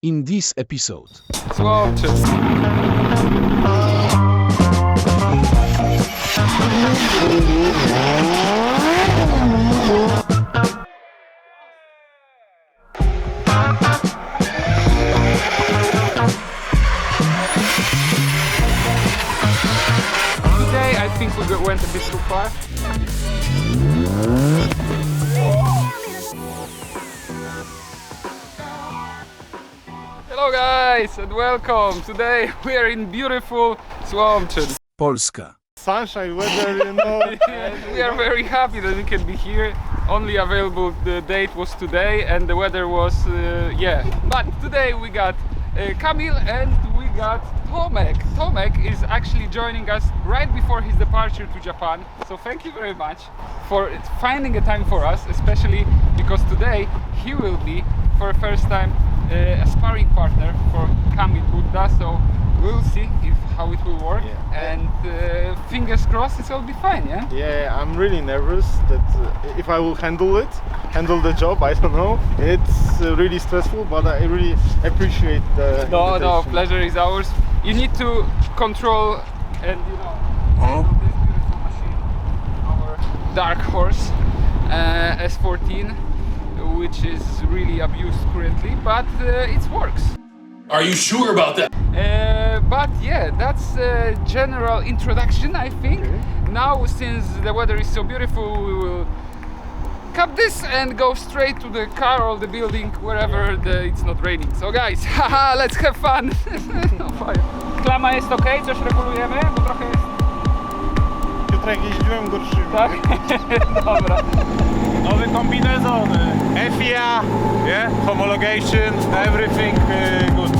In this episode, Słowczyk. Today I think we went a bit too far. Hello guys and welcome! Today we are in beautiful Słomczyn. Polska. Sunshine weather, you know. And we are very happy that we can be here. Only available the date was today and the weather was but today we got Kamil and we got Tomek. Tomek is actually joining us right before his departure to Japan, so thank you very much for finding a time for us, especially because today he will be for the first time a sparring partner for Kamil Buddha, so we'll see how it will work. Yeah. And fingers crossed it will be fine, yeah? Yeah, I'm really nervous that if I will handle the job, I don't know. It's really stressful, but I really appreciate the No, invitation. pleasure is ours. You need to control and handle this beautiful machine, our dark horse S14, which is really abused currently, but it works. Are you sure about that? But yeah, that's a general introduction, I think. Okay. Now, since the weather is so beautiful, we will cut this and go straight to the car or the building, wherever it's not raining. So guys, haha, let's have fun! Klama jest ok? Coś regulujemy? Bo trochę jest... Jutro jak jeździłem gorszymi. Tak? Dobra. Nowy kombinezon, FIA, yeah, homologation, everything good.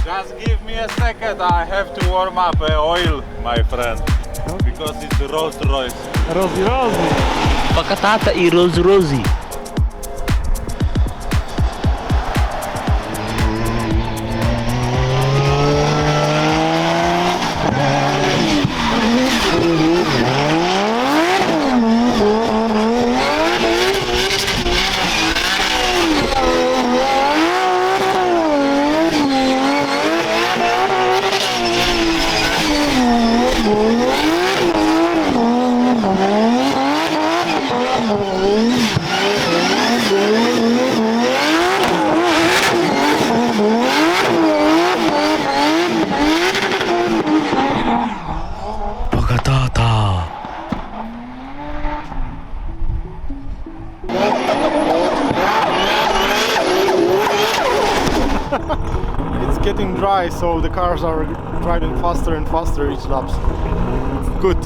Just give me a second, I have to warm up oil, my friend, because it's Rolls Royce. Rozi. Pakatata i Rolls-Royce. Pakatata. It's getting dry, so the cars are driving faster and faster each lap. Good.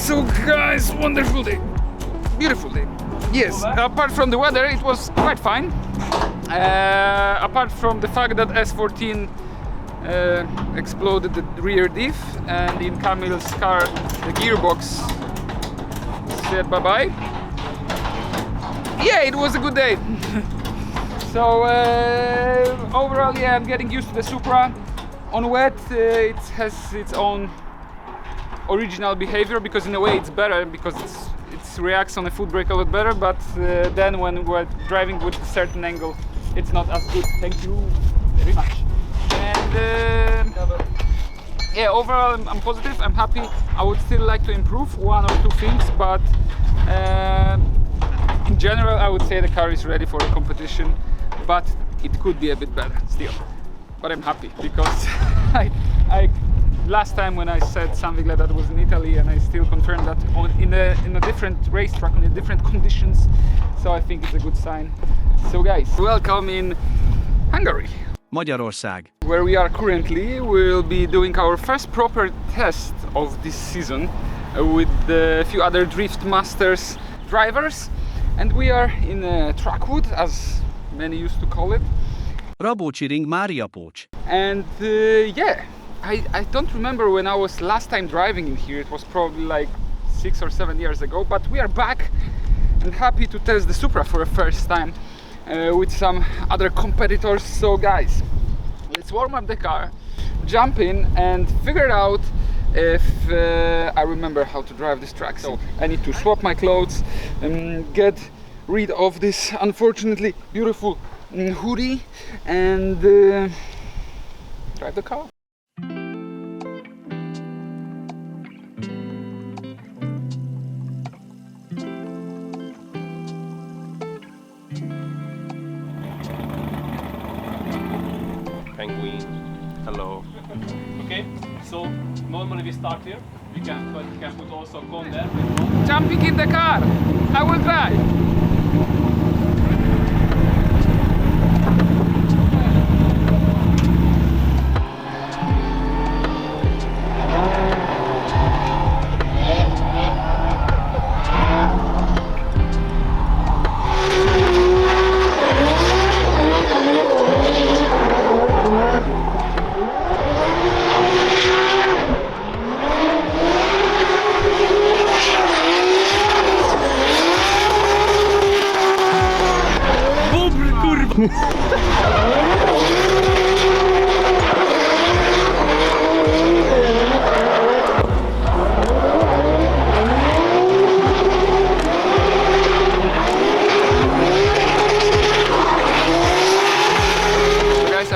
So guys, wonderful day, beautiful day. Yes, apart from the weather, it was quite fine. Apart from the fact that S14 exploded the rear diff, and in Kamil's car the gearbox said bye-bye. Yeah, it was a good day. So overall, yeah, I'm getting used to the Supra. On wet, it has its own original behavior, because in a way it's better, because it reacts on the foot brake a lot better, but then when we're driving with a certain angle, it's not as good. Thank you very much. And yeah, overall I'm positive, I'm happy. I would still like to improve one or two things, but in general I would say the car is ready for a competition, but it could be a bit better still. But I'm happy, because I last time when I said something like that was in Italy, and I still confirmed that in a different racetrack, in different conditions, so I think it's a good sign. So guys, welcome in Hungary, Magyarország. where we are currently. We'll be doing our first proper test of this season with a few other Drift Masters drivers, and we are in Trackwood, as many used to call it. Rabócsi ring Máriapócs. And yeah, I don't remember when I was last time driving in here. It was probably like 6 or 7 years ago, but we are back and happy to test the Supra for the first time with some other competitors. So guys, let's warm up the car, jump in and figure out if I remember how to drive this track. So I need to swap my clothes and get rid of this unfortunately beautiful hoodie and drive the car. Penguin, hello. Okay, so normally we start here. We can put also cone there. Jumping in the car, I will drive.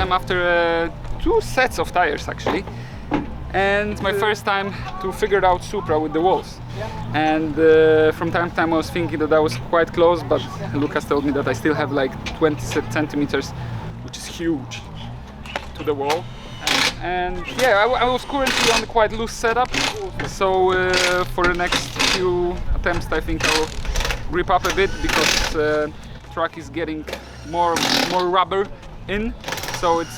I'm after 2 sets of tires actually, and it's my first time to figure out Supra with the walls. And from time to time I was thinking that I was quite close, but Lucas told me that I still have like 20 centimeters, which is huge, to the wall. And yeah, I was currently on a quite loose setup, so for the next few attempts I think I will grip up a bit, because the track is getting more rubber in, so it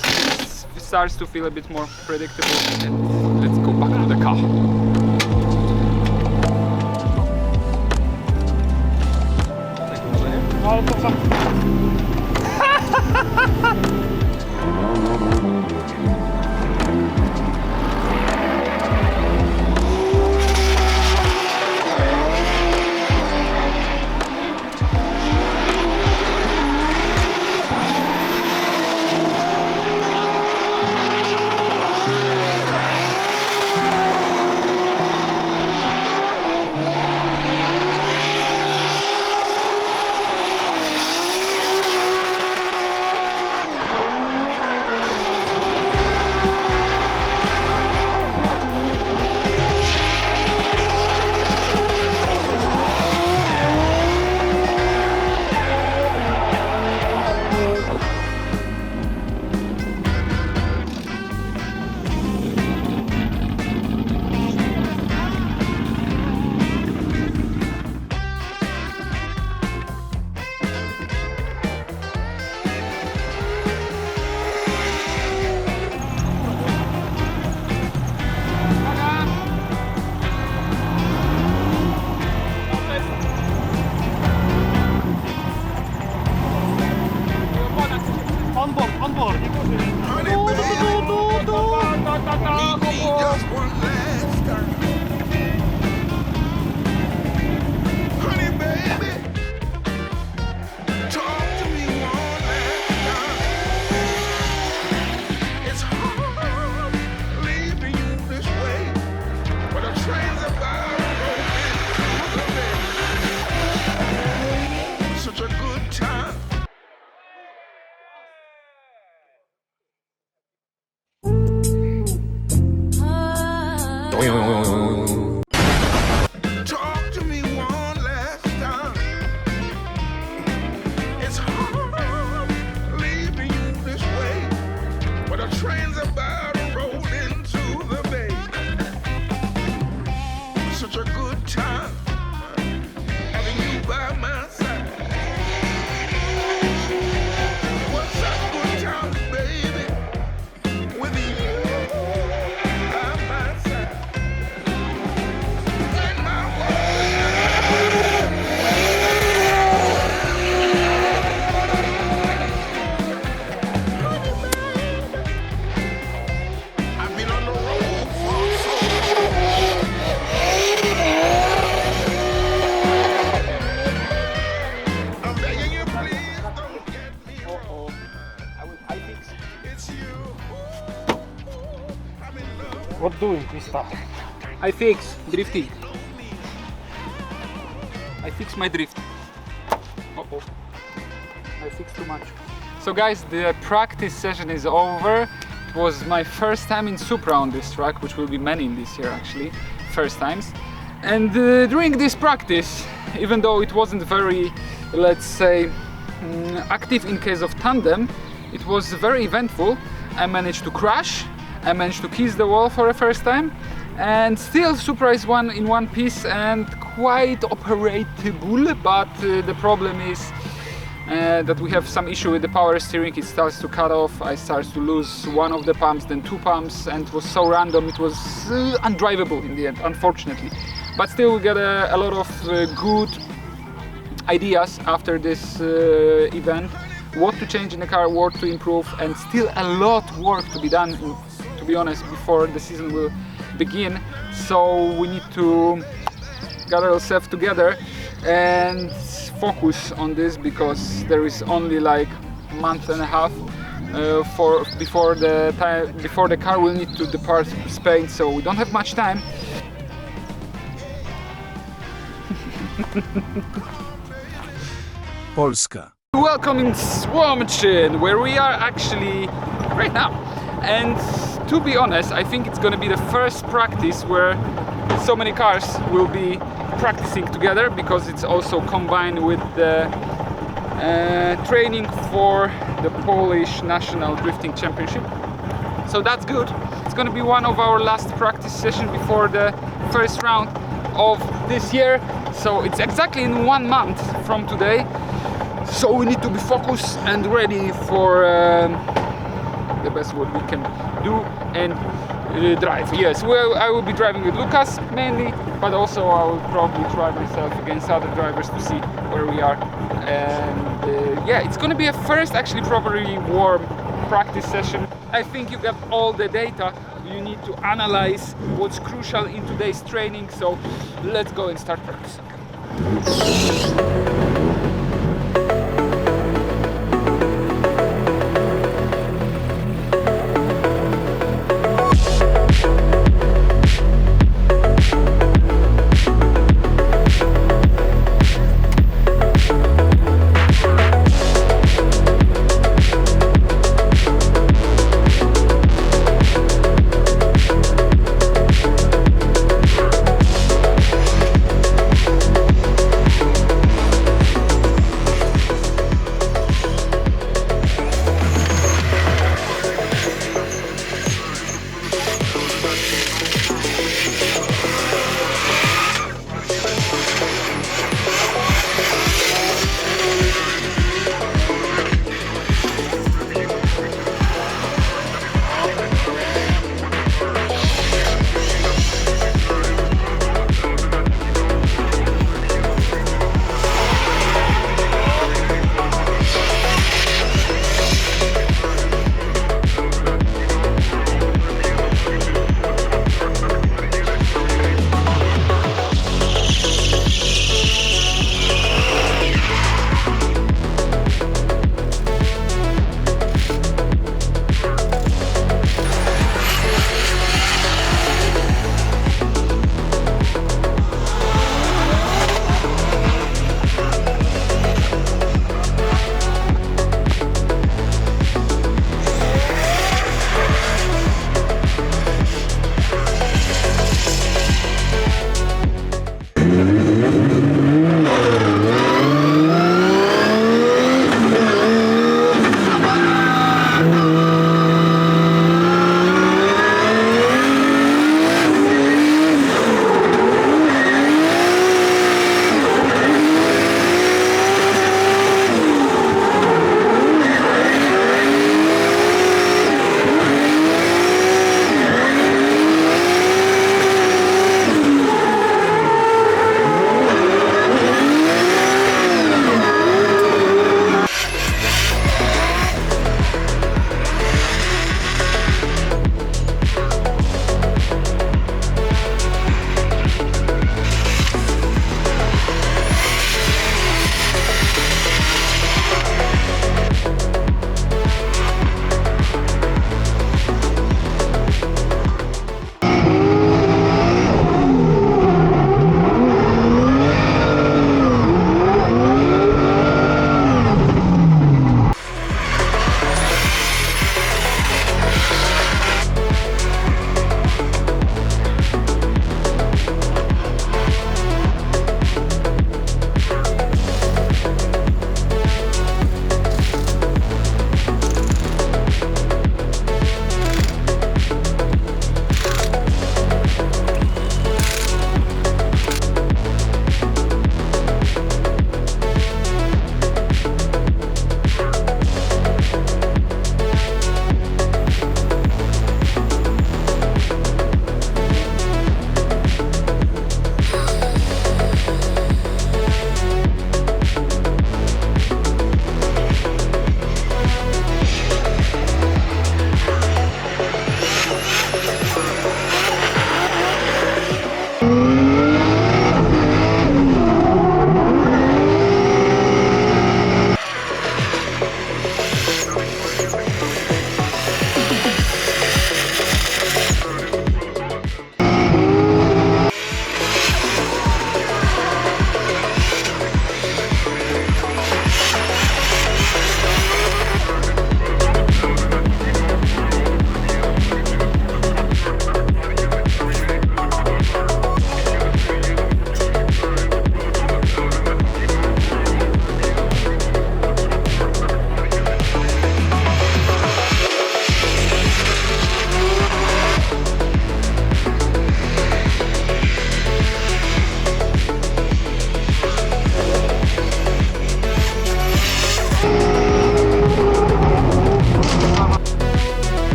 starts to feel a bit more predictable. And let's go back to the car. Talk to me one last time. It's hard leaving you this way, but the train's about to roll into the bay. Such a good time having you by my side. What's a good time, baby, with you by my side? In my I've been on the road for so long. I'm begging you, please don't get me wrong. It's you. I'm in love. What doing, Krista? I fix drifting. I fix my drift. Uh-oh. I fixed too much. So guys, the practice session is over. It was my first time in Supra on this track, which will be many in this year actually, first times. And during this practice, even though it wasn't very, let's say, active in case of tandem, it was very eventful. I managed to crash, I managed to kiss the wall for the first time, and still Supra is in one piece and quite operatable, but the problem is that we have some issue with the power steering. It starts to cut off, I start to lose one of the pumps, then two pumps, and it was so random, it was undrivable in the end, unfortunately. But still we got a lot of good ideas after this event, what to change in the car, what to improve, and still a lot of work to be done, to be honest, before the season will begin. So we need to get ourselves together and focus on this, because there is only like a month and a half before the car will need to depart Spain, so we don't have much time. Polska. Welcome in Słomczyn, where we are actually right now. And to be honest, I think it's gonna be the first practice where so many cars will be practicing together, because it's also combined with the training for the Polish National Drifting Championship. So that's good. It's gonna be one of our last practice sessions before the first round of this year. So it's exactly in 1 month from today. So we need to be focused and ready for the best what we can do and drive. Yes, well, I will be driving with Lucas mainly, but also I will probably try myself against other drivers to see where we are. And yeah, it's gonna be a first actually properly warm practice session. I think you got all the data you need to analyze what's crucial in today's training, so let's go and start practicing.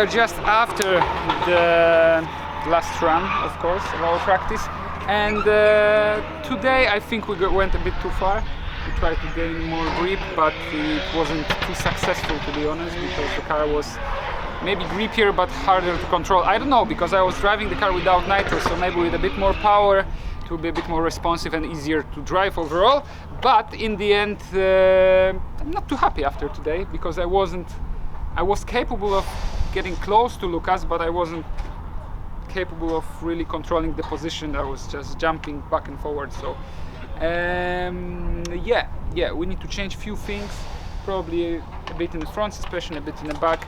are just after the last run, of course, of our practice, and today I think we went a bit too far. We tried to gain more grip, but it wasn't too successful, to be honest, because the car was maybe grippier but harder to control. I don't know, because I was driving the car without nitro, so maybe with a bit more power it will be a bit more responsive and easier to drive overall. But in the end, I'm not too happy after today, because I was capable of getting close to Lucas, but I wasn't capable of really controlling the position. I was just jumping back and forward. So yeah, we need to change a few things, probably a bit in the front suspension, a bit in the back,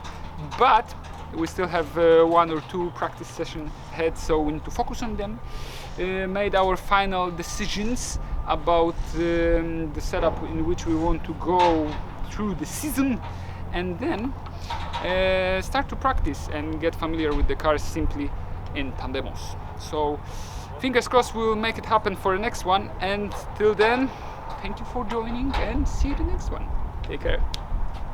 but we still have 1 or 2 practice sessions ahead, so we need to focus on them. Made our final decisions about the setup in which we want to go through the season, and then start to practice and get familiar with the cars simply in tandemos. So fingers crossed we'll make it happen for the next one, and till then, thank you for joining and see you the next one. Take care.